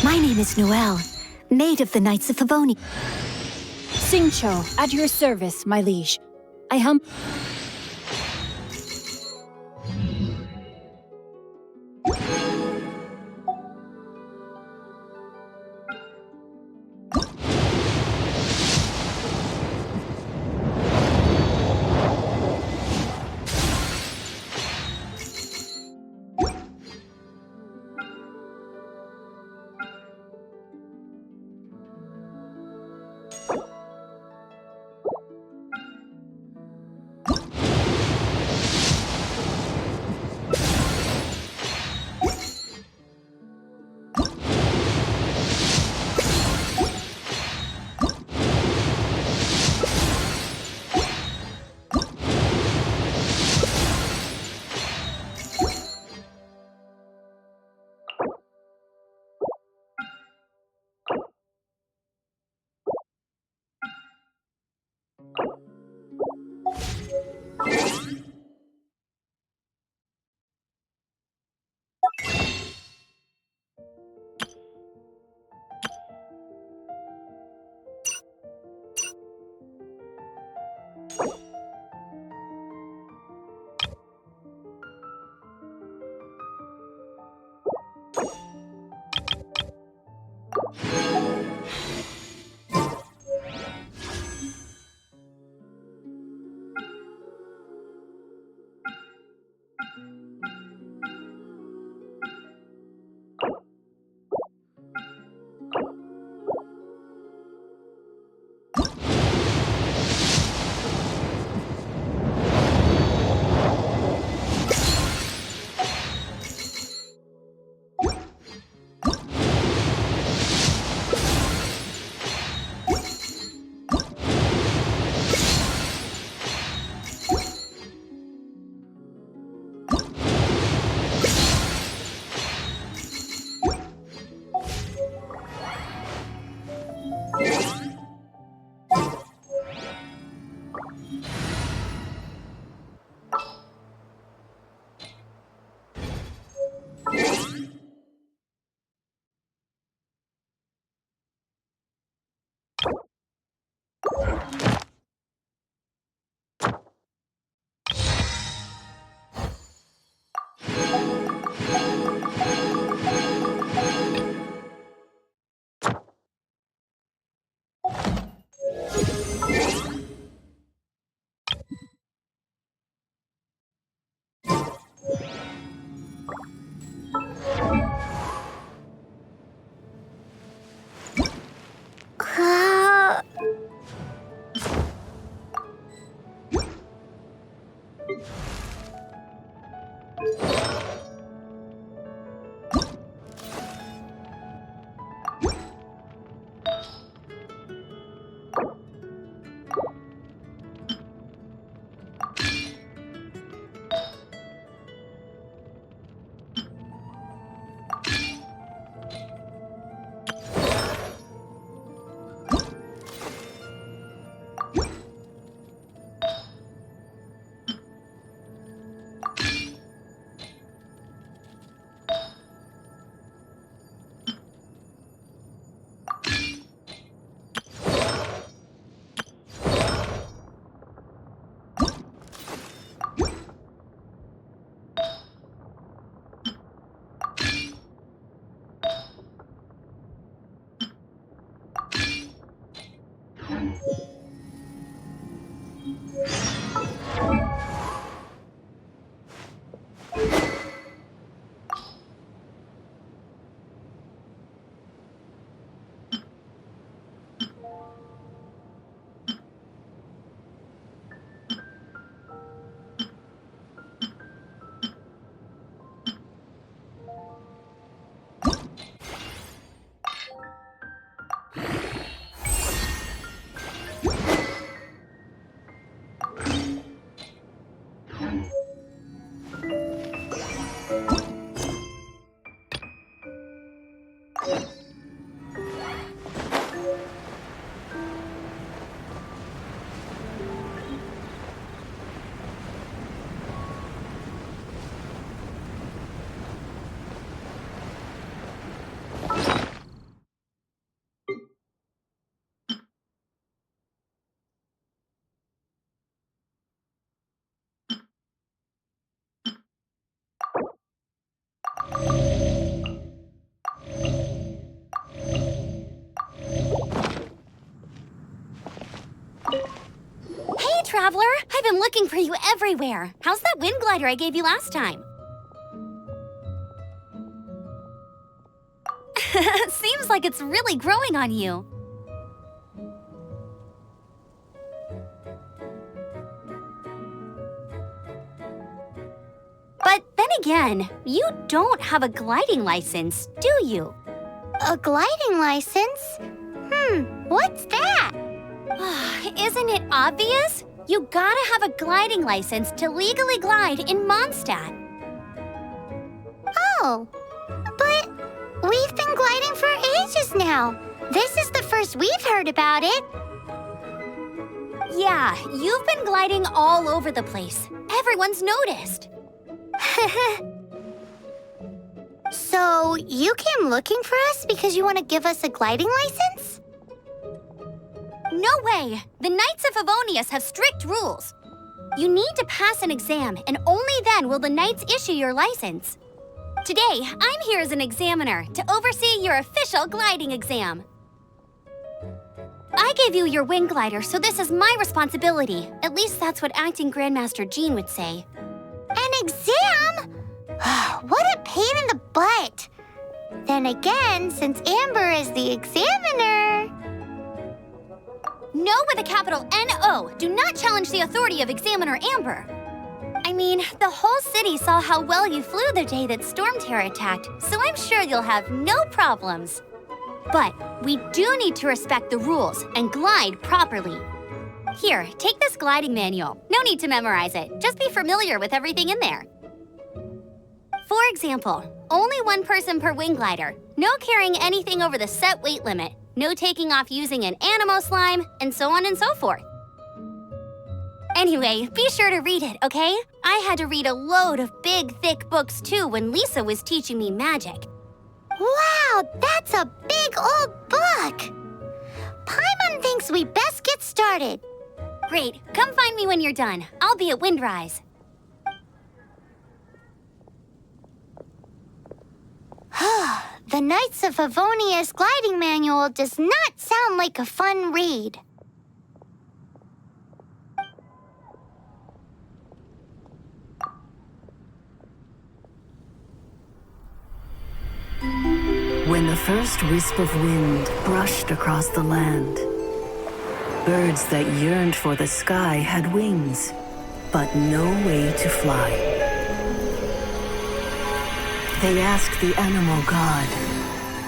My name is Noelle, maid of the Knights of Favoni. Singcho, at your service, my liege. I hum... Hey, Traveler! I've been looking for you everywhere. How's that wind glider I gave you last time? Seems like it's really growing on you. But then again, you don't have a gliding license, do you? A gliding license? What's that? Isn't it obvious? You gotta have a gliding license to legally glide in Mondstadt. Oh, but we've been gliding for ages now. This is the first we've heard about it. Yeah, you've been gliding all over the place. Everyone's noticed. So you came looking for us because you want to give us a gliding license? No way! The Knights of Favonius have strict rules. You need to pass an exam, and only then will the Knights issue your license. Today, I'm here as an examiner to oversee your official gliding exam. I gave you your wing glider, so this is my responsibility. At least that's what Acting Grandmaster Jean would say. An exam? What a pain in the butt. Then again, since Amber is the examiner... No with a capital N-O. Do not challenge the authority of Examiner Amber. I mean, the whole city saw how well you flew the day that Storm Terror attacked, so I'm sure you'll have no problems. But we do need to respect the rules and glide properly. Here, take this gliding manual. No need to memorize it. Just be familiar with everything in there. For example, only one person per wing glider. No carrying anything over the set weight limit. No taking off using an Animo slime, and so on and so forth. Anyway, be sure to read it, okay? I had to read a load of big, thick books too when Lisa was teaching me magic. Wow, that's a big old book! Paimon thinks we best get started. Great, come find me when you're done. I'll be at Windrise. The Knights of Favonius gliding manual does not sound like a fun read. When the first wisp of wind brushed across the land, birds that yearned for the sky had wings, but no way to fly. They asked the animal god,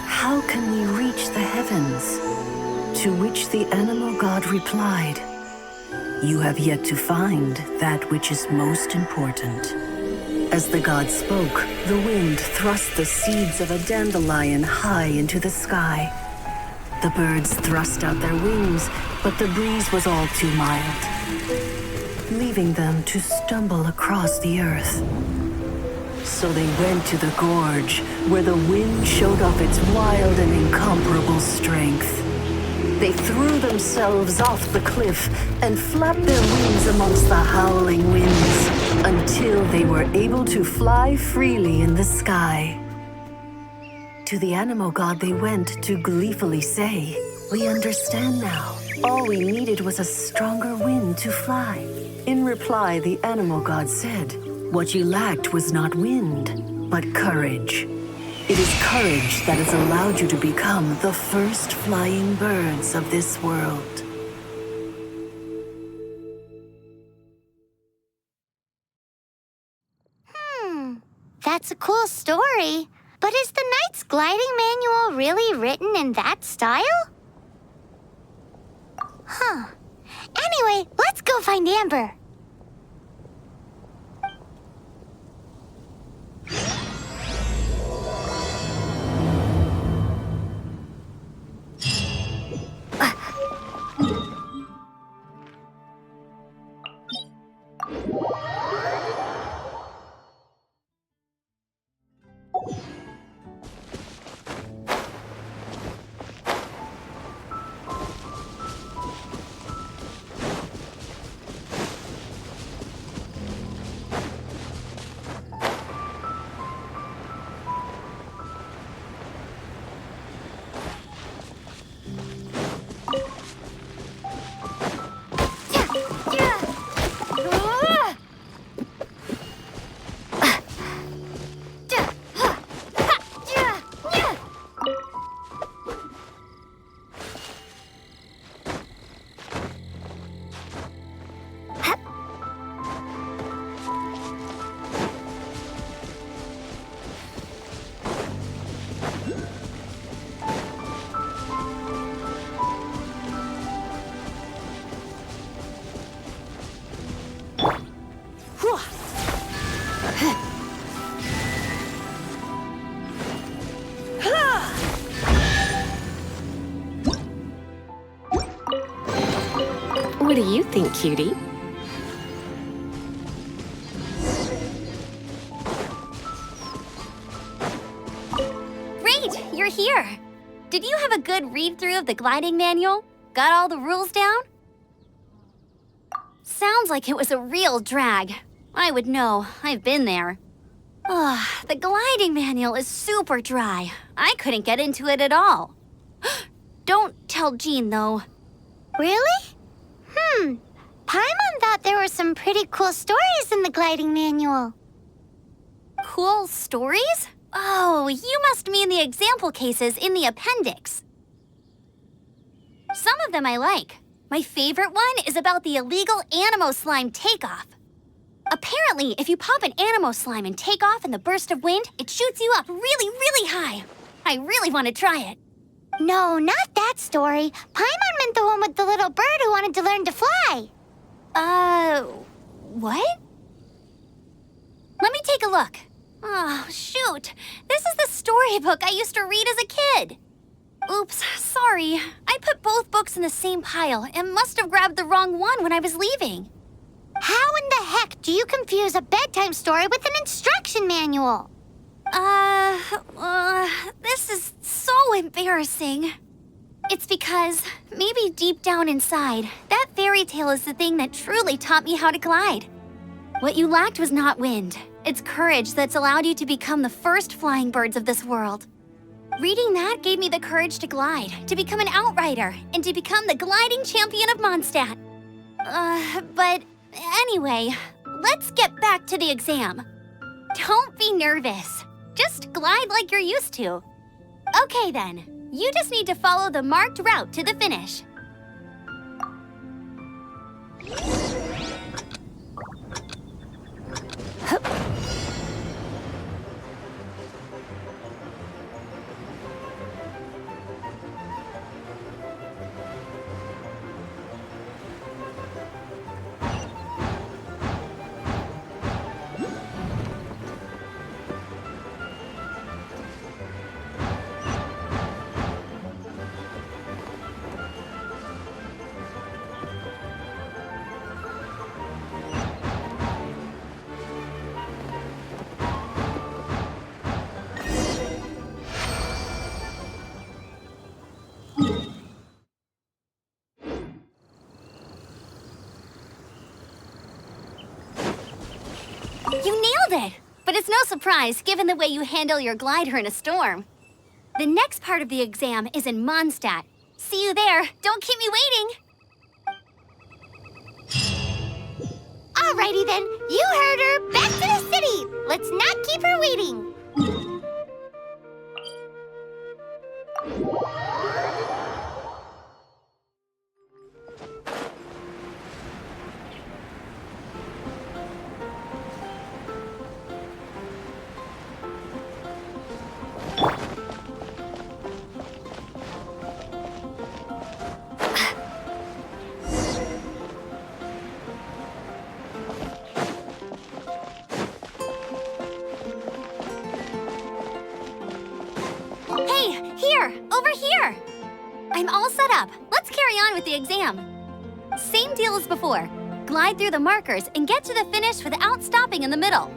"How can we reach the heavens?" To which the animal god replied, "You have yet to find that which is most important." As the god spoke, the wind thrust the seeds of a dandelion high into the sky. The birds thrust out their wings, but the breeze was all too mild, leaving them to stumble across the earth. So they went to the gorge, where the wind showed off its wild and incomparable strength. They threw themselves off the cliff and flapped their wings amongst the howling winds until they were able to fly freely in the sky. To the animal god they went to gleefully say, "We understand now. All we needed was a stronger wind to fly." In reply, the animal god said, "What you lacked was not wind, but courage. It is courage that has allowed you to become the first flying birds of this world." That's a cool story. But is the Knight's gliding manual really written in that style? Anyway, let's go find Amber. What do you think, cutie? Great, you're here. Did you have a good read-through of the gliding manual? Got all the rules down? Sounds like it was a real drag. I would know. I've been there. Ugh, the gliding manual is super dry. I couldn't get into it at all. Don't tell Jean, though. Really? Paimon thought there were some pretty cool stories in the gliding manual. Cool stories? Oh, you must mean the example cases in the appendix. Some of them I like. My favorite one is about the illegal Animo slime takeoff. Apparently, if you pop an Animo slime and take off in the burst of wind, it shoots you up really, really high. I really want to try it. No, not that story. Paimon meant the one with the little bird who wanted to learn to fly. What? Let me take a look. Oh, shoot. This is the storybook I used to read as a kid. Oops, sorry. I put both books in the same pile and must have grabbed the wrong one when I was leaving. How in the heck do you confuse a bedtime story with an instruction manual? This is so embarrassing. It's because, maybe deep down inside, that fairy tale is the thing that truly taught me how to glide. What you lacked was not wind. It's courage that's allowed you to become the first flying birds of this world. Reading that gave me the courage to glide, to become an outrider, and to become the gliding champion of Mondstadt. But anyway, let's get back to the exam. Don't be nervous. Just glide like you're used to. Okay then, you just need to follow the marked route to the finish. You nailed it! But it's no surprise, given the way you handle your glider in a storm. The next part of the exam is in Mondstadt. See you there. Don't keep me waiting. Alrighty then, you heard her. Back to the city. Let's not keep her waiting. Hey, here! Over here! I'm all set up. Let's carry on with the exam. Same deal as before. Glide through the markers and get to the finish without stopping in the middle.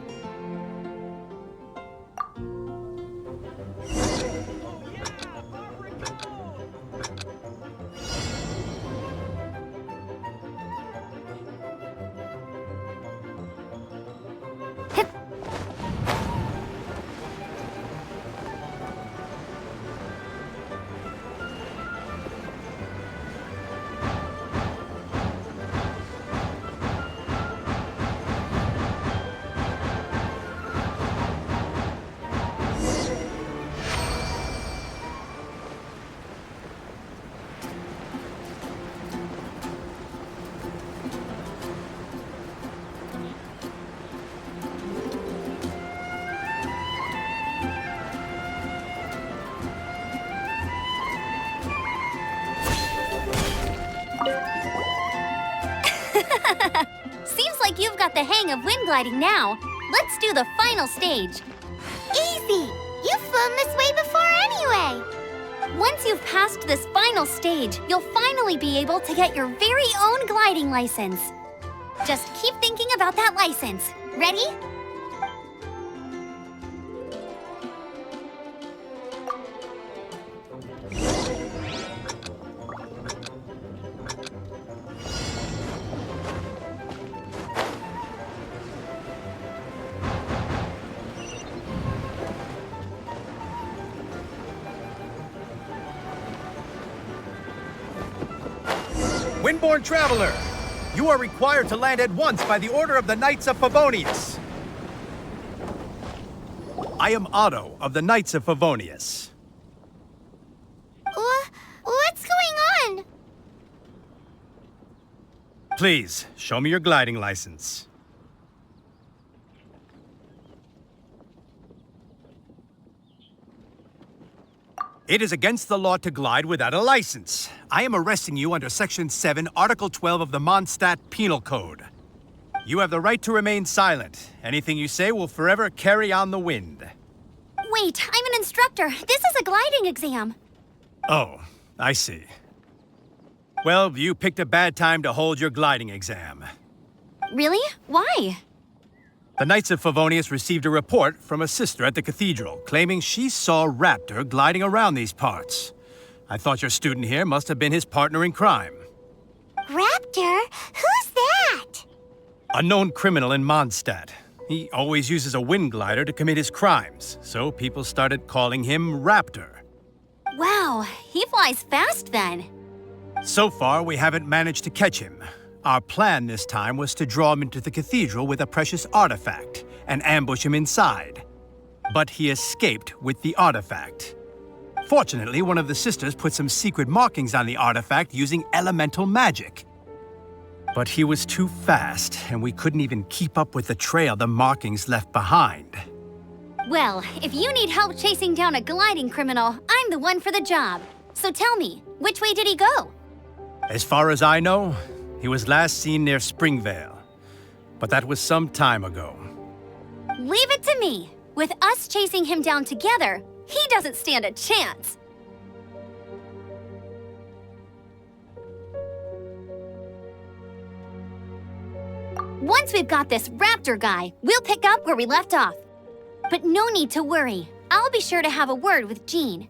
Seems like you've got the hang of wind gliding now. Let's do the final stage. Easy! You've flown this way before anyway. Once once you've passed this final stage, you'll finally be able to get your very own gliding license. Just keep thinking about that license. Ready? Windborne Traveler, you are required to land at once by the order of the Knights of Favonius. I am Otto of the Knights of Favonius. What's going on? Please, show me your gliding license. It is against the law to glide without a license. I am arresting you under Section 7, Article 12 of the Mondstadt Penal Code. You have the right to remain silent. Anything you say will forever carry on the wind. Wait, I'm an instructor. This is a gliding exam. Oh, I see. Well, you picked a bad time to hold your gliding exam. Really? Why? The Knights of Favonius received a report from a sister at the cathedral claiming she saw Raptor gliding around these parts. I thought your student here must have been his partner in crime. Raptor? Who's that? A known criminal in Mondstadt. He always uses a wind glider to commit his crimes, so people started calling him Raptor. Wow, he flies fast then. So far, we haven't managed to catch him. Our plan this time was to draw him into the cathedral with a precious artifact and ambush him inside. But he escaped with the artifact. Fortunately, one of the sisters put some secret markings on the artifact using elemental magic. But he was too fast, and we couldn't even keep up with the trail the markings left behind. Well, if you need help chasing down a gliding criminal, I'm the one for the job. So tell me, which way did he go? As far as I know, he was last seen near Springvale. But that was some time ago. Leave it to me. With us chasing him down together, he doesn't stand a chance. Once we've got this Raptor guy, we'll pick up where we left off. But no need to worry. I'll be sure to have a word with Jean.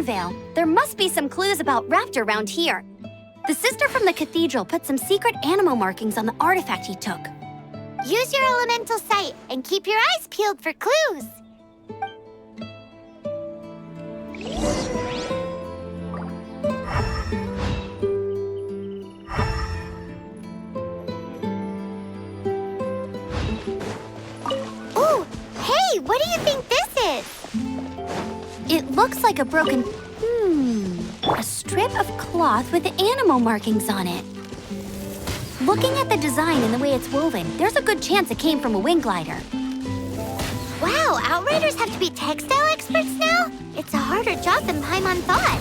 Vale. There must be some clues about Raptor around here. The sister from the cathedral put some secret animal markings on the artifact he took. Use your elemental sight and keep your eyes peeled for clues. Ooh, hey, what do you think this is? It looks like a broken... a strip of cloth with animal markings on it. Looking at the design and the way it's woven, there's a good chance it came from a wing glider. Wow, Outriders have to be textile experts now? It's a harder job than Paimon thought.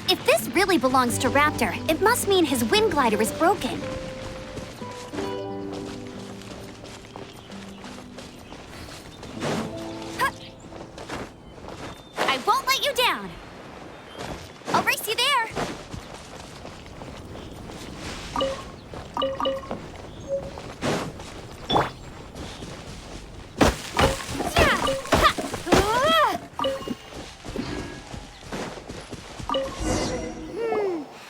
If this really belongs to Raptor, it must mean his wing glider is broken. Huh. I won't let you down. I'll race you there.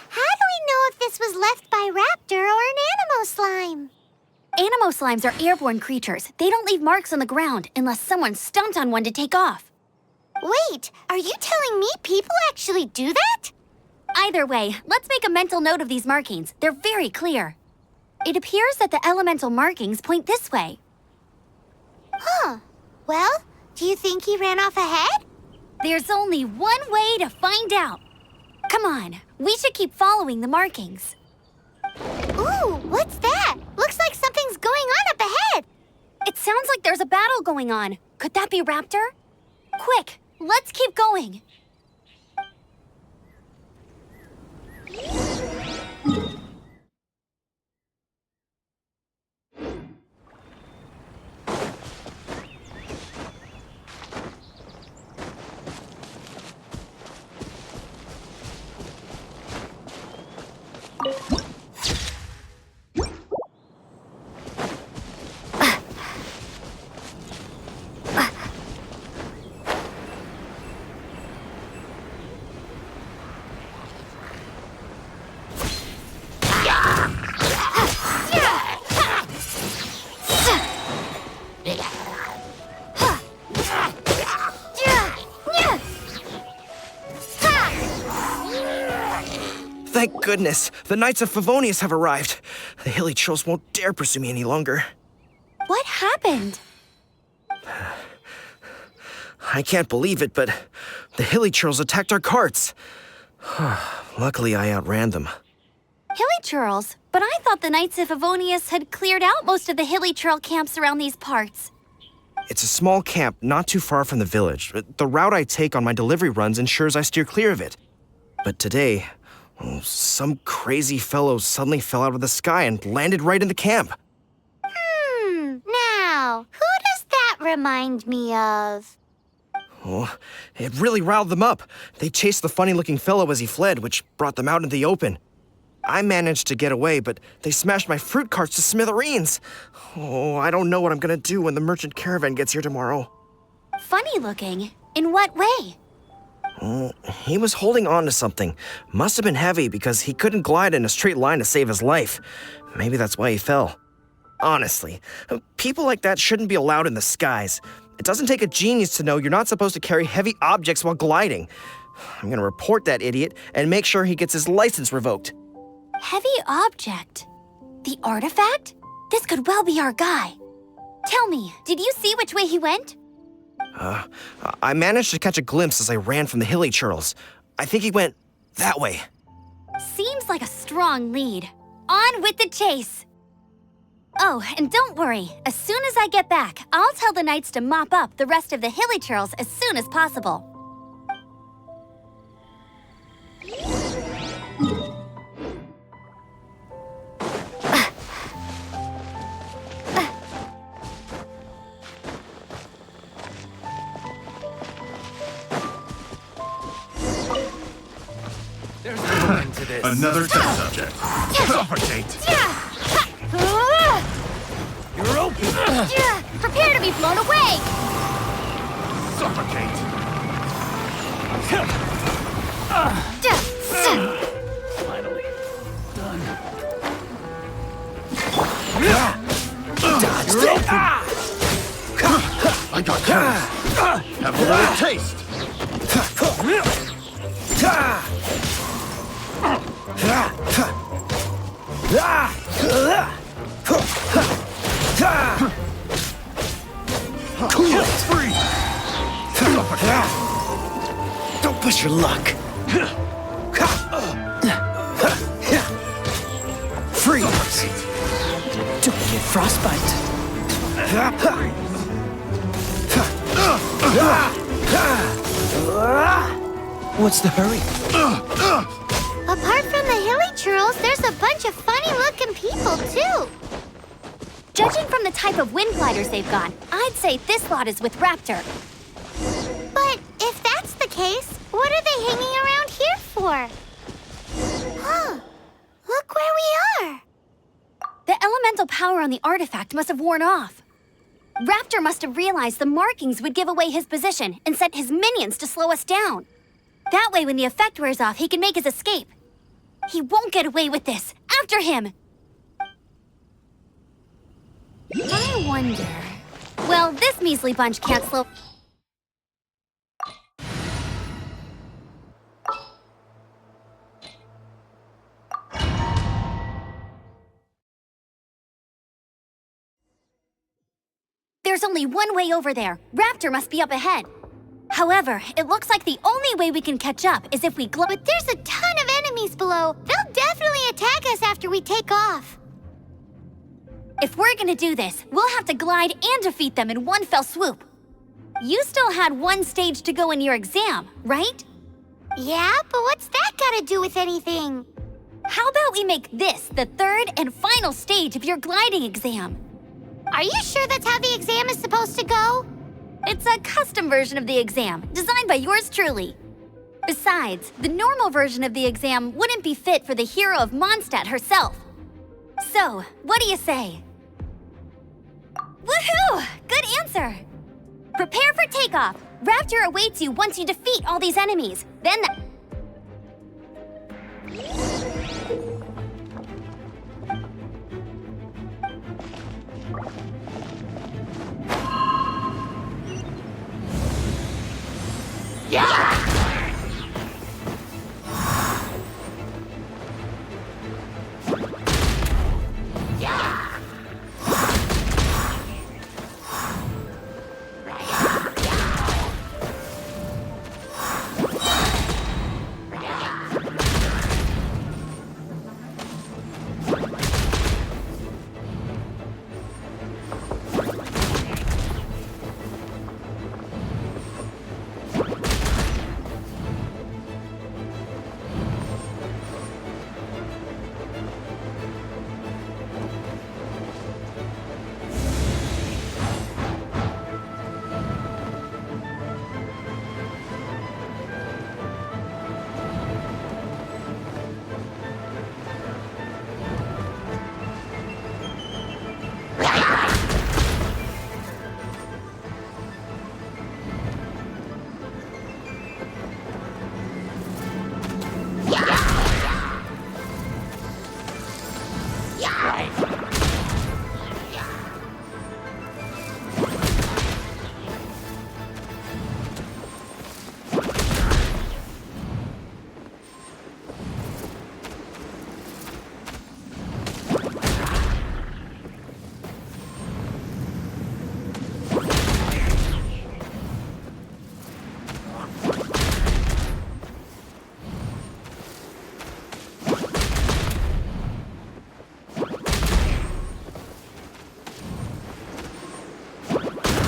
How do we know if this was left by Raptor or an Animo slime? Animo slimes are airborne creatures. They don't leave marks on the ground unless someone stomped on one to take off. Wait, are you telling me people actually do that? Either way, let's make a mental note of these markings. They're very clear. It appears that the elemental markings point this way. Huh. Well, do you think he ran off ahead? There's only one way to find out. Come on, we should keep following the markings. Ooh, what's that? Looks like something's going on up ahead. It sounds like there's a battle going on. Could that be Raptor? Quick, let's keep going. Thank goodness, the Knights of Favonius have arrived. The hilly trolls won't dare pursue me any longer. What happened? I can't believe it, but the hilly trolls attacked our carts. Luckily, I outran them. Hilly churls? But I thought the Knights of Favonius had cleared out most of the hilly churl camps around these parts. It's a small camp not too far from the village. The route I take on my delivery runs ensures I steer clear of it. But today, some crazy fellow suddenly fell out of the sky and landed right in the camp. Now, who does that remind me of? Oh, it really riled them up. They chased the funny-looking fellow as he fled, which brought them out into the open. I managed to get away, but they smashed my fruit carts to smithereens. Oh, I don't know what I'm gonna do when the merchant caravan gets here tomorrow. Funny looking? In what way? He was holding on to something. Must have been heavy because he couldn't glide in a straight line to save his life. Maybe that's why he fell. Honestly, people like that shouldn't be allowed in the skies. It doesn't take a genius to know you're not supposed to carry heavy objects while gliding. I'm gonna report that idiot and make sure he gets his license revoked. Heavy object? The artifact? This could well be our guy. Tell me, did you see which way he went? I managed to catch a glimpse as I ran from the hilly churls. I think he went that way. Seems like a strong lead. On with the chase! Oh, and don't worry. As soon as I get back, I'll tell the knights to mop up the rest of the hilly churls as soon as possible. There's no end to this. Another test subject. Suffocate. You're open. Prepare to be blown away! Suffocate. Finally. Done. Dodged it! I got carried. Have a little taste. Free. Don't push your luck. Freeze. Don't get frostbite. What's the hurry? Apart from the hilly churls, there's a bunch of funny-looking people, too. Judging from the type of wind gliders they've got, I'd say this lot is with Raptor. But if that's the case, what are they hanging around here for? Huh. Look where we are. The elemental power on the artifact must have worn off. Raptor must have realized the markings would give away his position and sent his minions to slow us down. That way, when the effect wears off, he can make his escape. He won't get away with this. After him! I wonder... Well, this measly bunch can't slow... There's only one way over there. Raptor must be up ahead. However, it looks like the only way we can catch up is if we But there's a ton of enemies below. They'll definitely attack us after we take off. If we're gonna do this, we'll have to glide and defeat them in one fell swoop. You still had one stage to go in your exam, right? Yeah, but what's that gotta do with anything? How about we make this the third and final stage of your gliding exam? Are you sure that's how the exam is supposed to go? It's a custom version of the exam, designed by yours truly. Besides, the normal version of the exam wouldn't be fit for the hero of Mondstadt herself. So, what do you say? Woohoo! Good answer! Prepare for takeoff. Raptor awaits you once you defeat all these enemies. Then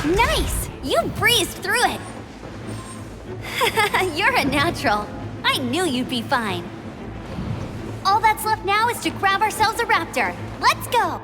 nice! You breezed through it! You're a natural. I knew you'd be fine. All that's left now is to grab ourselves a raptor. Let's go!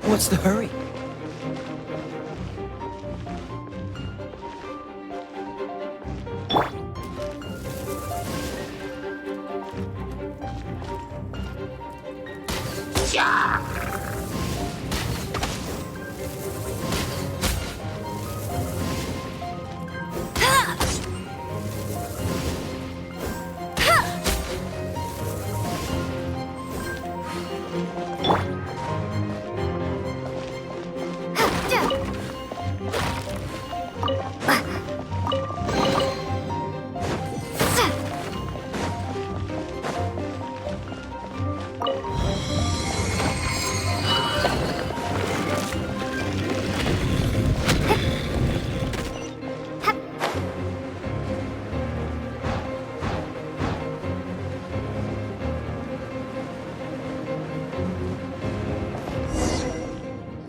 What's the hurry?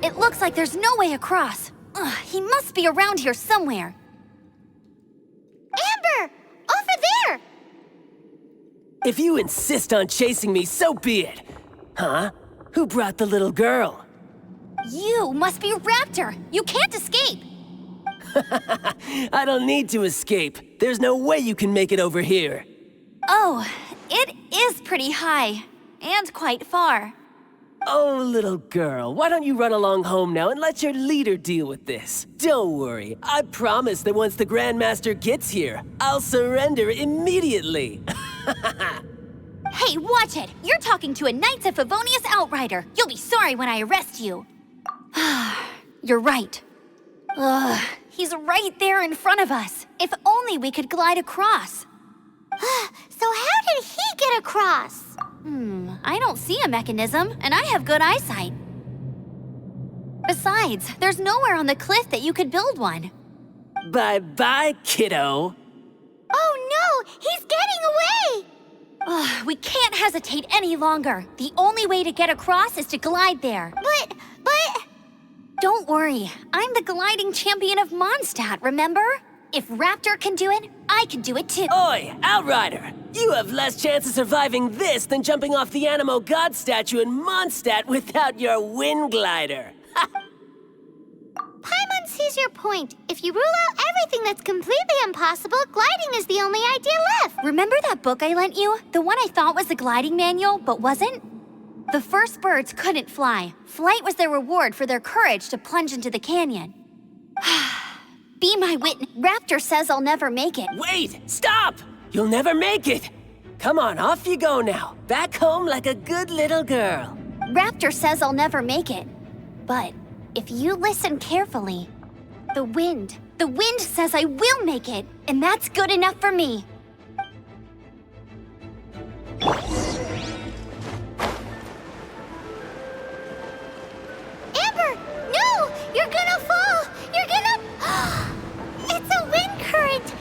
It looks like there's no way across. Ugh, he must be around here somewhere. Amber! Over there! If you insist on chasing me, so be it. Huh? Who brought the little girl? You must be Raptor! You can't escape! I don't need to escape. There's no way you can make it over here. Oh, it is pretty high. And quite far. Oh, little girl, why don't you run along home now and let your leader deal with this? Don't worry, I promise that once the Grandmaster gets here, I'll surrender immediately. Hey, watch it! You're talking to a Knights of Favonius outrider. You'll be sorry when I arrest you. You're right. Ugh, he's right there in front of us. If only we could glide across. So how did he get across? I don't see a mechanism, and I have good eyesight. Besides, there's nowhere on the cliff that you could build one. Bye-bye, kiddo. Oh no, he's getting away! Ugh, we can't hesitate any longer. The only way to get across is to glide there. But... Don't worry, I'm the gliding champion of Mondstadt, remember? If Raptor can do it, I can do it too. Oi, Outrider! You have less chance of surviving this than jumping off the Animo God statue in Mondstadt without your wind glider. Paimon sees your point. If you rule out everything that's completely impossible, gliding is the only idea left. Remember that book I lent you? The one I thought was the gliding manual, but wasn't? The first birds couldn't fly. Flight was their reward for their courage to plunge into the canyon. Be my witness. Raptor says I'll never make it. Wait! Stop! You'll never make it! Come on, off you go now. Back home like a good little girl. Raptor says I'll never make it. But if you listen carefully, the wind says I will make it, and that's good enough for me. Amber! No! You're gonna fall! You're gonna... It's a wind current!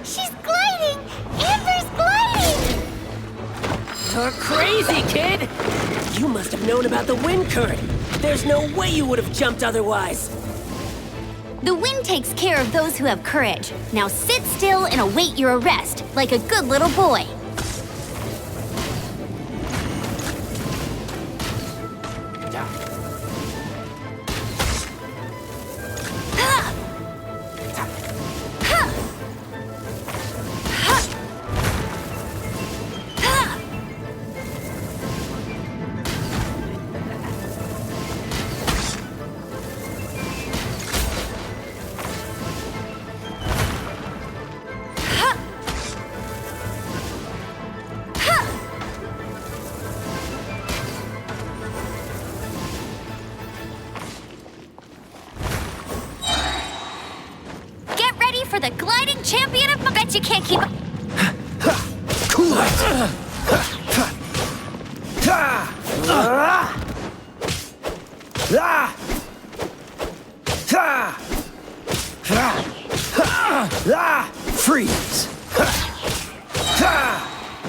She's gliding! Amber's gliding! You're crazy, kid! You must have known about the wind current. There's no way you would have jumped otherwise. The wind takes care of those who have courage. Now sit still and await your arrest, like a good little boy. For the gliding champion of... Bet you can't keep up. Cool it! Freeze!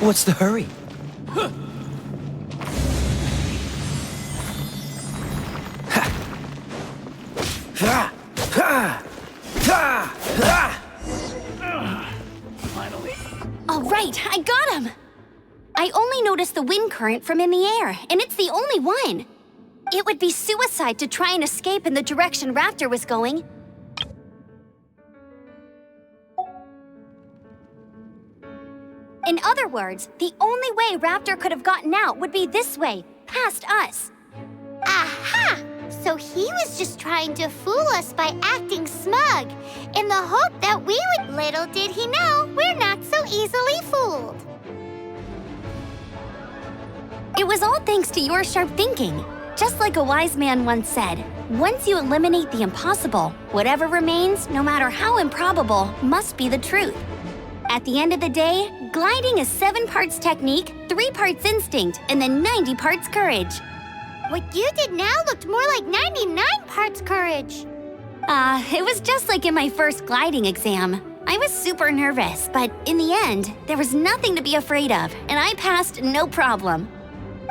What's the hurry? All right, I got him. I only noticed the wind current from in the air, and it's the only one. It would be suicide to try and escape in the direction Raptor was going. In other words, the only way Raptor could have gotten out would be this way, past us. Aha! So he was just trying to fool us by acting smug, in the hope that we would... Little did he know, we're not so easily fooled. It was all thanks to your sharp thinking. Just like a wise man once said, once you eliminate the impossible, whatever remains, no matter how improbable, must be the truth. At the end of the day, gliding is 7 parts technique, 3 parts instinct, and then 90 parts courage. What you did now looked more like 99 parts courage. It was just like in my first gliding exam. I was super nervous, but in the end, there was nothing to be afraid of, and I passed no problem.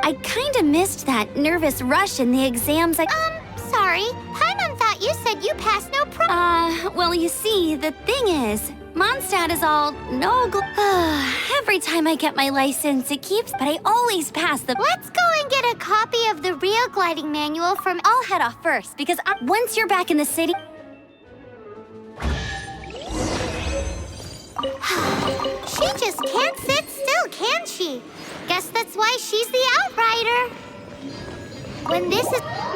I kinda missed that nervous rush in the exams. Sorry. Paimon thought you said you passed no problem. Well, you see, the thing is, Mondstadt is all no every time I get my license, it keeps, but I always pass the. Let's go and get a copy of the real gliding manual from. I'll head off first because once you're back in the city. She just can't sit still, can she? Guess that's why she's the outrider. When this is.